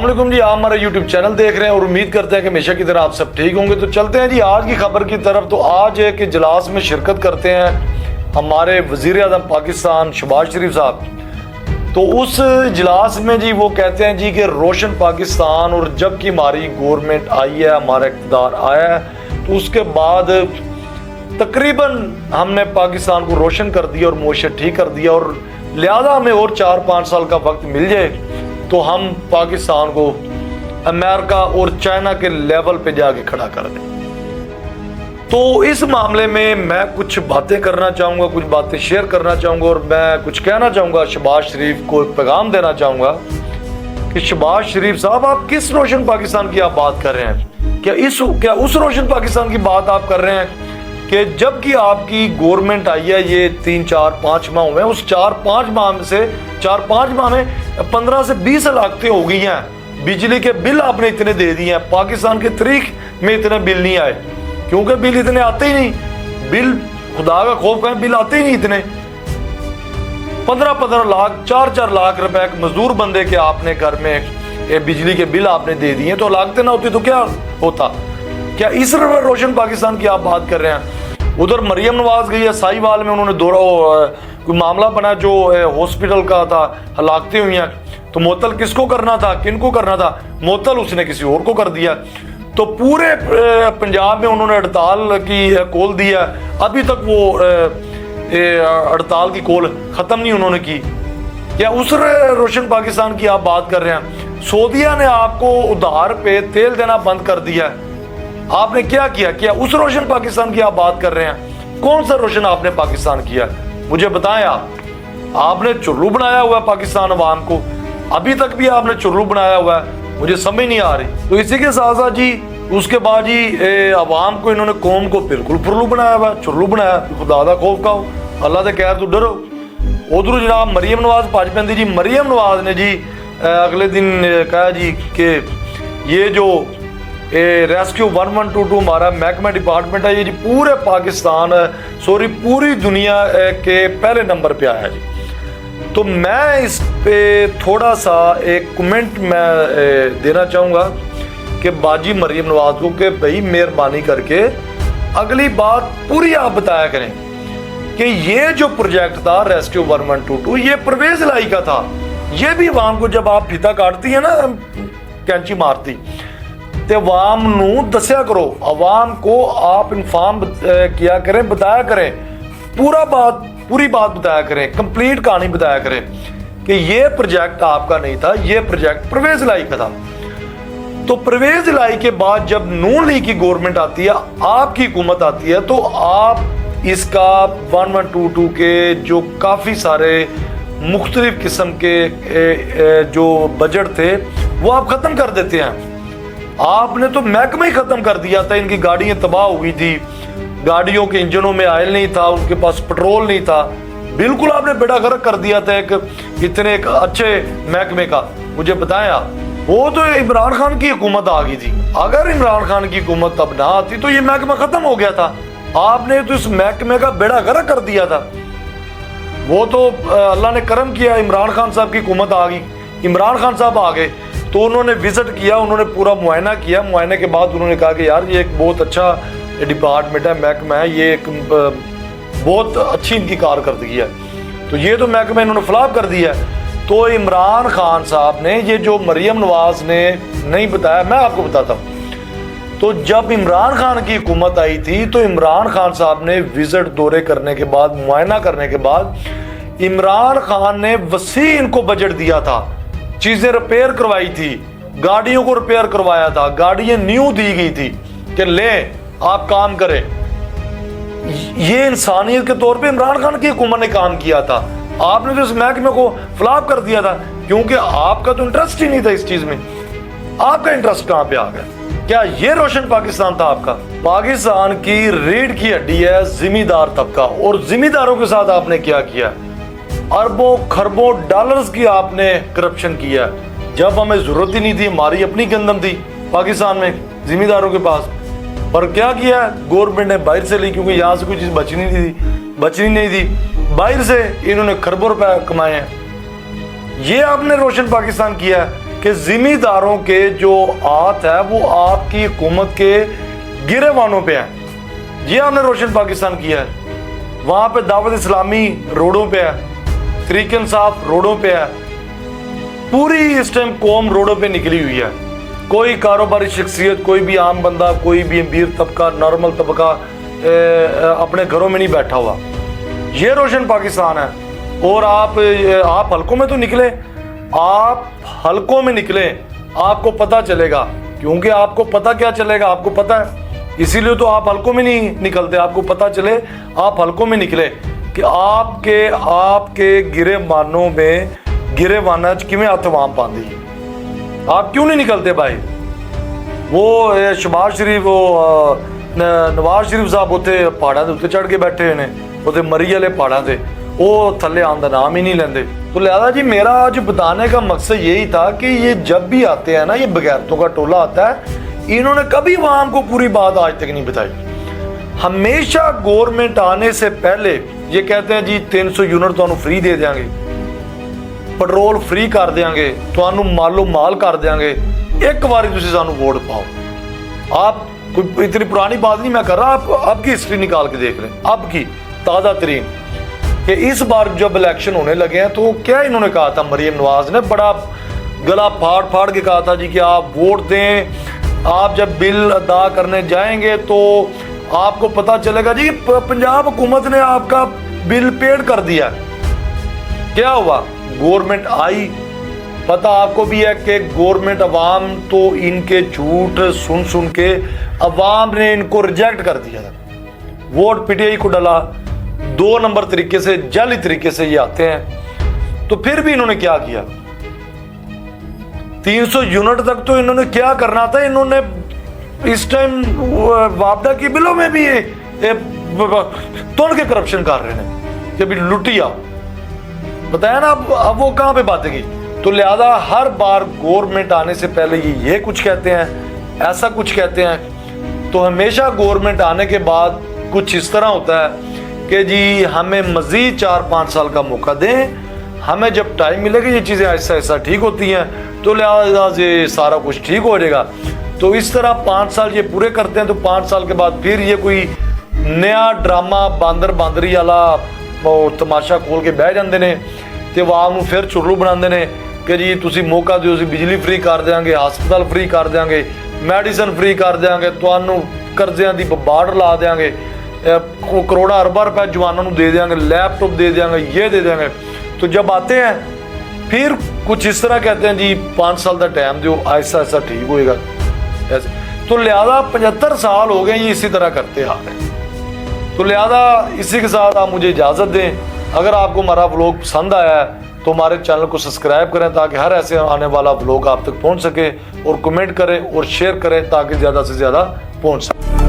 अस्सलाम वालेकुम जी, आप हमारा यूट्यूब चैनल देख रहे हैं और उम्मीद करते हैं कि हमेशा की तरह आप सब ठीक होंगे। तो चलते हैं जी आज की खबर की तरफ। तो आज एक इजलास में शिरकत करते हैं हमारे वज़ीर आज़म पाकिस्तान शहबाज शरीफ साहब। तो उस इजलास में जी वो कहते हैं जी कि रोशन पाकिस्तान, और जब की हमारी गवर्नमेंट आई है, हमारा इक़्तिदार आया है, तो उसके बाद तकरीबन हमने पाकिस्तान को रोशन कर दिया और मुआशरा ठीक कर दिया, और लिहाजा हमें और 4-5 साल का वक्त मिल जाए तो हम पाकिस्तान को अमेरिका और चाइना के लेवल पे जाके खड़ा कर दें। तो इस मामले में मैं कुछ बातें करना चाहूँगा, कुछ बातें शेयर करना चाहूँगा, और मैं कुछ कहना चाहूँगा। शहबाज शरीफ को एक पैगाम देना चाहूँगा कि शहबाज शरीफ साहब, आप किस रोशन पाकिस्तान की आप बात कर रहे हैं? क्या उस रोशन पाकिस्तान की बात आप कर रहे हैं कि जबकि आपकी गवर्नमेंट आई है, ये 3-4-5 माह हुए हैं, उस 4-5 माह में से 4-5 माह में 15 से 20 हलाकतें हो गई हैं। बिजली के बिल आपने इतने दे दिए हैं, पाकिस्तान के तारीख में इतने बिल नहीं आए, क्योंकि बिल इतने आते ही नहीं। बिल खुदा का खौफ करें, बिल आते ही नहीं इतने। 15-15 लाख 4-4 लाख रुपए एक मजदूर बंदे के आपने घर में बिजली के बिल आपने दे दिए, तो हलाकतें ना होती तो क्या होता? क्या इस रोशन पाकिस्तान की आप बात कर रहे हैं? उधर मरियम नवाज गई है साहिवाल में, उन्होंने कोई मामला बना जो हॉस्पिटल का था, हलाकतें हुई हैं, तो मुअत्तल किसको करना था, किनको करना था? मुअत्तल उसने किसी और को कर दिया। तो पूरे पंजाब में उन्होंने हड़ताल की कॉल दिया, अभी तक वो हड़ताल की कॉल ख़त्म नहीं उन्होंने की। क्या उस रोशन पाकिस्तान की आप बात कर रहे हैं? सऊदीया ने आपको उधार पे तेल देना बंद कर दिया, आपने क्या किया? क्या उस रोशन पाकिस्तान की आप बात कर रहे हैं? कौन सा रोशन आपने पाकिस्तान किया, मुझे बताएं। आपने चुल्लू बनाया हुआ है पाकिस्तान अवाम को, अभी तक भी आपने चुल्लू बनाया हुआ है, मुझे समझ नहीं आ रही। तो इसी के साथ साथ जी उसके बाद जी अवाम को इन्होंने कौम को बिल्कुल फुल्लू बनाया हुआ, चुल्लू बनाया। खुदा दा खौफ खाओ, अल्लाह दे कहर तो डरो। उधर जनाब मरियम नवाज पाजपेंदी जी, मरियम नवाज ने जी अगले दिन कहा जी कि ये जो रेस्क्यू 1122 हमारा महकमा डिपार्टमेंट है, ये जी पूरे पाकिस्तान पूरी दुनिया के पहले नंबर पे आया जी। तो मैं इस पे थोड़ा सा एक कमेंट मैं देना चाहूँगा कि बाजी मरियम नवाज को कि भाई मेहरबानी करके अगली बात पूरी आप बताया करें कि ये जो प्रोजेक्ट था रेस्क्यू 1122 ये परवेज लाई का था। ये भी अवाम को जब आप फीता काटती है ना, कैंची मारती, ते अवाम नू दस्या करो, अवाम को आप इन्फॉर्म किया करें, बताया करें, पूरी बात बताया करें, कंप्लीट कहानी बताया करें कि ये प्रोजेक्ट आपका नहीं था, ये प्रोजेक्ट परवेज लाई का था। तो परवेज लाई के बाद जब नून लीग की गवर्नमेंट आती है, आपकी हुकूमत आती है, तो आप इसका 1122 के जो काफ़ी सारे मुख्तलिफ किस्म के जो बजट थे वो आप ख़त्म कर देते हैं। आपने तो महकमा ही ख़त्म कर दिया था, इनकी गाड़ियाँ तबाह हो गई थी, गाड़ियों के इंजनों में ऑयल नहीं था, उनके पास पेट्रोल नहीं था, बिल्कुल आपने बेड़ा गर्क कर दिया था एक अच्छे महकमे का। मुझे बताएं आप, वो तो इमरान खान की हुकूमत आ गई थी, अगर इमरान खान की हुकूमत अब ना आती तो ये महकमा ख़त्म हो गया था। आपने तो इस महकमे का बेड़ा गर्क कर दिया था। वो तो अल्लाह ने करम किया, इमरान खान साहब की हुकूमत आ गई, इमरान खान साहब आ गए, तो उन्होंने विजिट किया, उन्होंने पूरा मुआयना किया। मुआयने के बाद उन्होंने कहा कि यार ये एक बहुत अच्छा डिपार्टमेंट है, महकमा है, ये एक बहुत अच्छी इनकी कारकर्दगी है, तो ये तो महकमा इन्होंने फ्लॉप कर दिया। तो इमरान खान साहब ने ये जो मरियम नवाज ने नहीं बताया, मैं आपको बताता हूँ। तो जब इमरान खान की हुकूमत आई थी तो इमरान खान साहब ने विजिट दौरे करने के बाद, मुआयना करने के बाद, इमरान खान ने वसी इनको बजट दिया था, चीजें रिपेयर करवाई थी, गाड़ियों को रिपेयर करवाया था, गाड़ियां न्यू दी गई थी कि ले आप काम करें। ये इंसानियत के तौर पे इमरान खान की हुकूमत ने काम किया था। आपने तो इस महकमे को फ्लॉप कर दिया था, क्योंकि आपका तो इंटरेस्ट ही नहीं था इस चीज में। आपका इंटरेस्ट कहाँ पे आ गया? क्या ये रोशन पाकिस्तान था आपका? पाकिस्तान की रीढ़ की हड्डी है जिम्मेदार तबका, और जिम्मेदारों के साथ आपने क्या किया? अरबों खरबों डॉलर्स की आपने करप्शन किया, जब हमें जरूरत ही नहीं थी, हमारी अपनी गंदम थी पाकिस्तान में जिम्मेदारों के पास। पर क्या किया गवर्नमेंट ने? बाहर से ली, क्योंकि यहाँ से कोई चीज़ बचनी नहीं थी, बाहर से इन्होंने खरबों रुपए कमाए हैं। ये आपने रोशन पाकिस्तान किया है कि जिम्मेदारों के जो हाथ है वो आपकी हुकूमत के गिरेबानों पे है। ये हमने रोशन पाकिस्तान किया है। वहाँ पे दावत इस्लामी रोडों पे है, तहरीक इंसाफ रोडों पे है, पूरी इस टाइम कौम रोडों पे निकली हुई है। कोई कारोबारी शख्सियत, कोई भी आम बंदा, कोई भी अमीर तबका, नॉर्मल तबका अपने घरों में नहीं बैठा हुआ। ये रोशन पाकिस्तान है। और आप हलकों में तो निकले, आप हलकों में निकले, आपको पता चलेगा। क्योंकि आपको पता क्या चलेगा, आपको पता है, इसीलिए तो आप हलकों में नहीं निकलते। आपको पता चले, आप हलकों में निकले कि आपके गिरेबानों में गिरेबाना किमें हथ वाम पाती। आप क्यों नहीं निकलते भाई? वो शहबाज शरीफ, वो नवाज शरीफ साहब उत्ते पहाड़ों के उत्ते चढ़ के बैठे हुए हैं, उत्ते मरी वाले पहाड़ों से, वो थले आने का नाम ही नहीं लेंदे। तो लिहाजा जी मेरा आज बताने का मकसद यही था कि ये जब भी आते हैं ना, ये बगैरतों का टोला आता है, इन्होंने कभी आवाम को पूरी बात आज तक नहीं बताई। हमेशा गवर्नमेंट आने से पहले ये कहते हैं जी 300 यूनिट तो फ्री दे देंगे, पेट्रोल फ्री कर देंगे, तो मालो माल कर देंगे, एक बार तुम सानू वोट पाओ। आप कोई इतनी पुरानी बात नहीं मैं कर रहा, आप अब की हिस्ट्री निकाल के देख लें, अब की ताज़ा तरीन, कि इस बार जब इलेक्शन होने लगे हैं तो क्या इन्होंने कहा था, मरियम नवाज ने बड़ा गला फाड़ फाड़ के कहा था जी कि आप वोट दें, आप जब बिल अदा करने जाएंगे तो आपको पता चलेगा जी पंजाब हुकूमत ने आपका बिल पेड कर दिया। क्या हुआ? गवर्नमेंट आई। पता आपको भी है कि गवर्नमेंट अवाम तो इनके झूठ सुन सुन के अवाम ने इनको रिजेक्ट कर दिया था। वोट पीटीआई को डाला, 2 नंबर तरीके से, जाली तरीके से ये आते हैं। तो फिर भी इन्होंने क्या किया? 300 यूनिट तक तो इन्होंने क्या करना था, इन्होंने इस टाइम वापदा की बिलों में भी तोड़ के करप्शन कर रहे हैं कि भी लुटिया बताया ना। अब वो कहां पे बातें की? तो लिहाजा हर बार गवर्नमेंट आने से पहले ये कुछ कहते हैं, ऐसा कुछ कहते हैं। तो हमेशा गवर्नमेंट आने के बाद कुछ इस तरह होता है कि जी हमें मजीद 4-5 साल का मौका दें, हमें जब टाइम मिलेगा ये चीज़ें ऐसा ऐसा ठीक होती हैं, तो लिहाजा ये सारा कुछ ठीक हो जाएगा। तो इस तरह 5 साल ये पूरे करते हैं, तो 5 साल के बाद फिर ये कोई नया ड्रामा बांदर बांदरी वाला तमाशा खोल के बह जाते हैं, तो आवाम को फिर चुरलू बनाते हैं कि जी तुसी मौका दिओ, असीं बिजली फ्री कर देंगे, हस्पताल फ्री कर देंगे, मैडिसन फ्री कर देंगे, तुहानू कर्जियां दी बाढ़ ला देंगे, करोड़ा अरबा रुपए जवानों को दे देंगे, लैपटॉप दे देंगे, ये दे देंगे। तो जब आते हैं फिर कुछ इस तरह कहते हैं जी 5 साल का टाइम दो, ऐसा ऐसा ठीक होएगा ऐसे। तो लिहाजा 75 साल हो गए ये इसी तरह करते आ रहे हैं। तो लिहाजा इसी के साथ आप मुझे इजाज़त दें। अगर आपको हमारा व्लॉग पसंद आया है तो हमारे चैनल को सब्सक्राइब करें ताकि हर ऐसे आने वाला व्लॉग आप तक पहुंच सके, और कमेंट करें और शेयर करें ताकि ज़्यादा से ज़्यादा पहुंच सके।